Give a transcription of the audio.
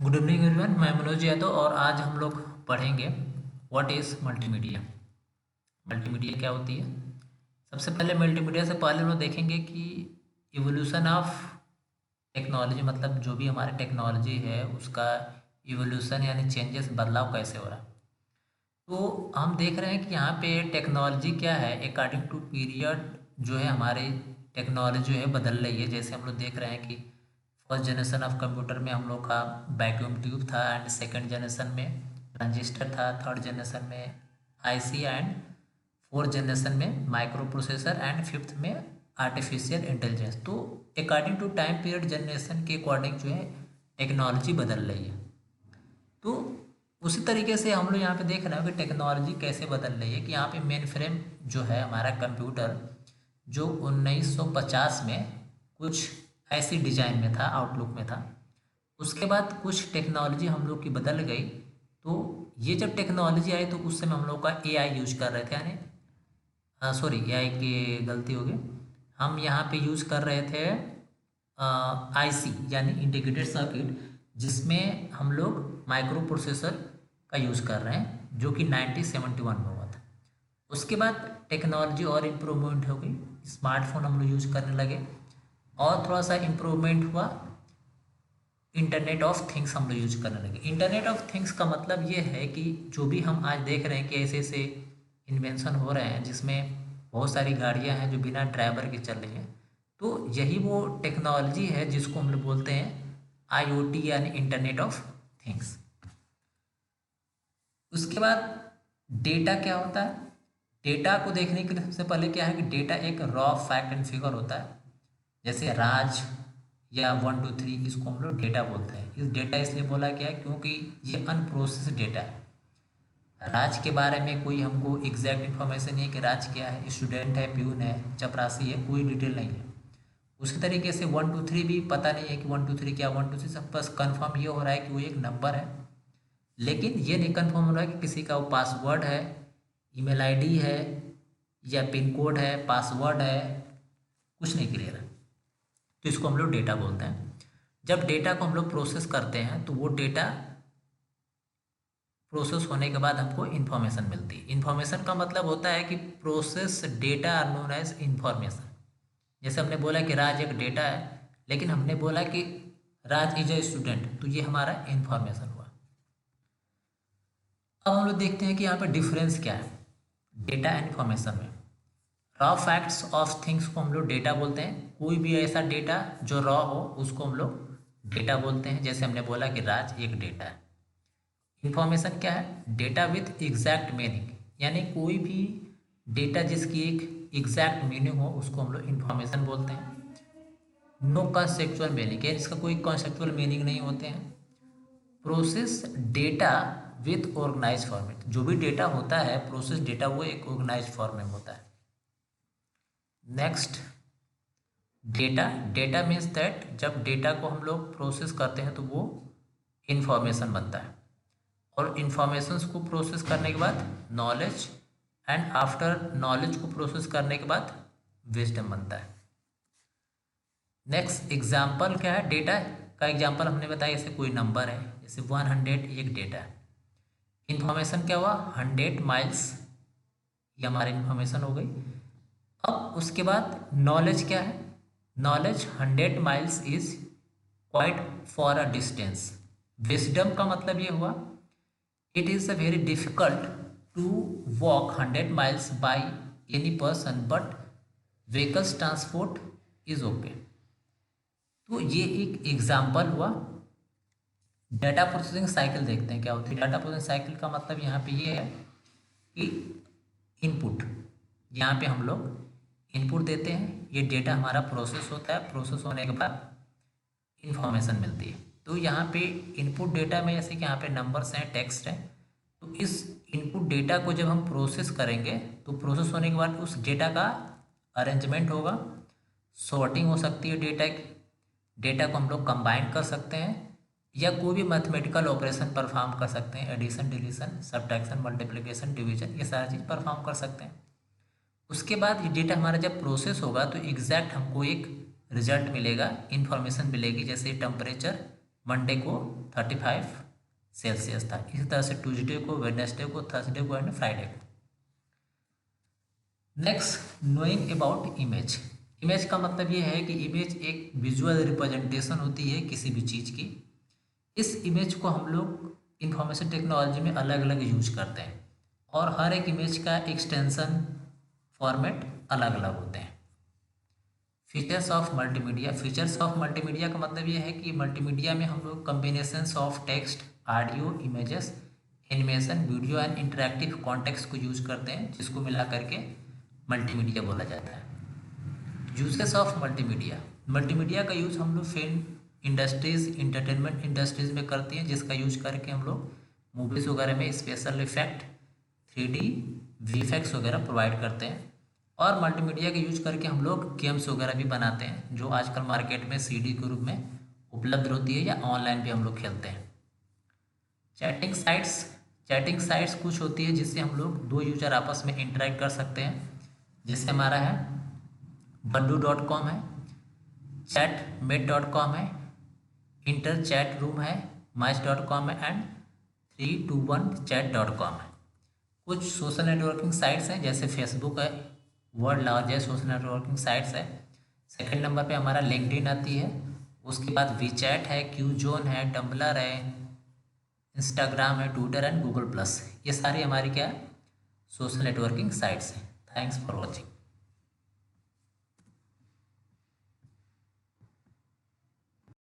Good evening everyone, मैं मनोज यादव और आज हम लोग पढ़ेंगे व्हाट इज़ मल्टीमीडिया। मल्टीमीडिया क्या होती है। सबसे पहले मल्टीमीडिया से पहले हम लोग देखेंगे कि इवोल्यूशन ऑफ टेक्नोलॉजी, मतलब जो भी हमारी टेक्नोलॉजी है उसका इवोल्यूशन यानी चेंजेस, बदलाव कैसे हो रहा है। तो हम देख रहे हैं कि यहाँ पे टेक्नोलॉजी क्या है, अकॉर्डिंग टू पीरियड जो है हमारी टेक्नोलॉजी जो है बदल रही है। जैसे हम लोग देख रहे हैं कि फर्स्ट जनरेशन ऑफ कंप्यूटर में हम लोग का वैक्यूम ट्यूब था, एंड सेकंड जनरेशन में ट्रांजिस्टर था, थर्ड जनरेशन में आईसी, एंड फोर्थ जनरेशन में माइक्रो प्रोसेसर, एंड फिफ्थ में आर्टिफिशियल इंटेलिजेंस। तो according to time period generation के अकॉर्डिंग जो है टेक्नोलॉजी बदल रही है। तो उसी तरीके से हम लोग यहाँ पे देख रहे हो कि टेक्नोलॉजी कैसे बदल रही है। कि यहाँ पे मेन फ्रेम जो है हमारा कंप्यूटर, जो 1950 में कुछ ऐसी डिजाइन में था, आउटलुक में था। उसके बाद कुछ टेक्नोलॉजी हम लोग की बदल गई। तो ये जब टेक्नोलॉजी आई तो उस समय हम लोग का एआई यूज कर रहे थे, यानी सॉरी, एआई की गलती हो गई। हम यहाँ पे यूज कर रहे थे आईसी यानी इंटीग्रेटेड सर्किट, जिसमें हम लोग माइक्रो प्रोसेसर का यूज़ कर रहे हैं, जो कि 1971 में हुआ था। उसके बाद टेक्नोलॉजी और इम्प्रूवमेंट हो गई, स्मार्टफोन हम लोग यूज करने लगे, और थोड़ा सा इम्प्रूवमेंट हुआ, इंटरनेट ऑफ थिंग्स हम लोग यूज करने लगे। इंटरनेट ऑफ थिंग्स का मतलब ये है कि जो भी हम आज देख रहे हैं कि ऐसे ऐसे इन्वेंशन हो रहे हैं जिसमें बहुत सारी गाड़ियां हैं जो बिना ड्राइवर के चल रही हैं। तो यही वो टेक्नोलॉजी है जिसको हम लोग बोलते हैं आईओटी यानी इंटरनेट ऑफ थिंग्स। उसके बाद डेटा क्या होता है। डेटा को देखने के लिए सबसे पहले क्या है कि डेटा एक रॉ फैक्ट एंड फिगर होता है। जैसे राज या 1 2 3, इसको हम लोग डेटा बोलते हैं। इस डेटा इसलिए बोला गया है क्योंकि ये अनप्रोसेस्ड डेटा है। राज के बारे में कोई हमको एग्जैक्ट इन्फॉर्मेशन नहीं है कि राज क्या है, स्टूडेंट है, प्यून है, चपरासी है, कोई डिटेल नहीं है। उसी तरीके से 1 2 3 भी पता नहीं है कि 1 2 3 क्या, 1 2 3 सब बस कन्फर्म ये हो रहा है कि वो एक नंबर है। लेकिन ये नहीं कन्फर्म हो रहा है कि किसी का वो पासवर्ड है, ईमेल आईडी है, या पिन कोड है, पासवर्ड है, कुछ नहीं क्लियर है। तो इसको हम लोग डेटा बोलते हैं। जब डेटा को हम लोग प्रोसेस करते हैं तो वो डेटा प्रोसेस होने के बाद हमको इन्फॉर्मेशन मिलती है। इन्फॉर्मेशन का मतलब होता है कि process data are known as information. जैसे हमने बोला कि राज एक डेटा है, लेकिन हमने बोला कि राज इज ए स्टूडेंट, तो ये हमारा इन्फॉर्मेशन हुआ। अब हम लोग देखते हैं कि यहाँ पे डिफरेंस क्या है डेटा एंड इन्फॉर्मेशन में। रॉ फैक्ट्स ऑफ थिंग्स को हम लोग डेटा बोलते हैं। कोई भी ऐसा डेटा जो रॉ हो उसको हम लोग डेटा बोलते हैं। जैसे हमने बोला कि राज एक डेटा है। इन्फॉर्मेशन क्या है, डेटा विथ एग्जैक्ट मीनिंग, यानी कोई भी डेटा जिसकी एक एग्जैक्ट मीनिंग हो उसको हम लोग इन्फॉर्मेशन बोलते हैं। नो कॉन्सेप्चुअल मीनिंग, यानी इसका कोई कॉन्सेप्चुअल मीनिंग नहीं होते हैं। Process data with organise format, जो भी डेटा होता है प्रोसेस डेटा वो एक ऑर्गेनाइज फॉर्म में होता है। Next, data. Data means that जब डेटा को हम लोग प्रोसेस करते हैं तो वो इंफॉर्मेशन बनता है, और इंफॉर्मेशंस को प्रोसेस करने के बाद नॉलेज, एंड आफ्टर नॉलेज को प्रोसेस करने के बाद विजडम बनता है। नेक्स्ट एग्जाम्पल क्या है, डेटा का एग्जाम्पल हमने बताया, जैसे कोई नंबर है, जैसे 100 एक डेटा है। इन्फॉर्मेशन क्या हुआ, 100 माइल्स, ये हमारी इन्फॉर्मेशन हो गई। अब उसके बाद नॉलेज क्या है, knowledge 100 miles is quite far a distance. Wisdom का मतलब ये हुआ, it is a very difficult to walk 100 miles by any person, but vehicles transport is okay. तो ये एक एग्जाम्पल हुआ। डाटा प्रोसेसिंग साइकिल देखते हैं क्या होती है। डाटा प्रोसेसिंग साइकिल का मतलब यहाँ पे ये है कि इनपुट, यहाँ पे हम लोग इनपुट देते हैं, ये डेटा हमारा प्रोसेस होता है, प्रोसेस होने के बाद इंफॉर्मेशन मिलती है। तो यहाँ पे इनपुट डेटा में जैसे कि यहाँ पे नंबर्स हैं, टेक्स्ट है, तो इस इनपुट डेटा को जब हम प्रोसेस करेंगे तो प्रोसेस होने के बाद उस डेटा का अरेंजमेंट होगा, सॉर्टिंग हो सकती है डेटा की, डेटा को हम लोग कंबाइन कर सकते हैं, या कोई भी मैथमेटिकल ऑपरेशन परफॉर्म कर सकते हैं, addition, deletion, subtraction, multiplication, division, ये सारी चीज़ परफॉर्म कर सकते हैं। उसके बाद ये डेटा हमारा जब प्रोसेस होगा तो एग्जैक्ट हमको एक रिजल्ट मिलेगा, इन्फॉर्मेशन मिलेगी, जैसे टेम्परेचर मंडे को 35 सेल्सियस था। इसी तरह से ट्यूसडे को, वेडनेसडे को, थर्सडे को एंड फ्राइडे को। Next, knowing about image. Image का मतलब ये है कि इमेज एक विजुअल रिप्रेजेंटेशन होती है किसी भी चीज़ की। इस इमेज को हम लोग इंफॉर्मेशन टेक्नोलॉजी में अलग अलग यूज करते हैं और हर एक इमेज का एक्सटेंशन फॉर्मेट अलग अलग होते हैं। Features of multimedia. Features of multimedia का मतलब ये है कि मल्टीमीडिया में हम लोग combinations of text, audio, images, animation, video and interactive context को यूज करते हैं, जिसको मिला करके मल्टीमीडिया बोला जाता है। Uses of multimedia. मल्टीमीडिया का यूज़ हम लोग फिल्म इंडस्ट्रीज़, इंटरटेनमेंट इंडस्ट्रीज़ में करती हैं, जिसका यूज करके हम लोग मूवीज़ वगैरह में स्पेशल इफेक्ट, 3D VFX वगैरह प्रोवाइड करते हैं। और मल्टीमीडिया का यूज करके हम लोग गेम्स वगैरह भी बनाते हैं, जो आजकल मार्केट में CD के रूप में उपलब्ध होती है या ऑनलाइन भी हम लोग खेलते हैं। Chatting sites. चैटिंग साइट्स कुछ होती है जिससे हम लोग दो यूजर आपस में इंटरेक्ट कर सकते हैं, जैसे हमारा है Badoo.com है, chatmate.com है, इंटर चैट रूम है, match.com है एंड 321chat.com है। कुछ सोशल नेटवर्किंग साइट्स हैं जैसे फेसबुक है, world largest social networking sites है। सेकंड नंबर पे हमारा लिंक्डइन आती है, उसके बाद वीचैट है, क्यूजोन है, टम्बलर है, इंस्टाग्राम है, ट्विटर एंड गूगल प्लस। ये सारी हमारी क्या सोशल नेटवर्किंग साइट्स हैं। Thanks for watching.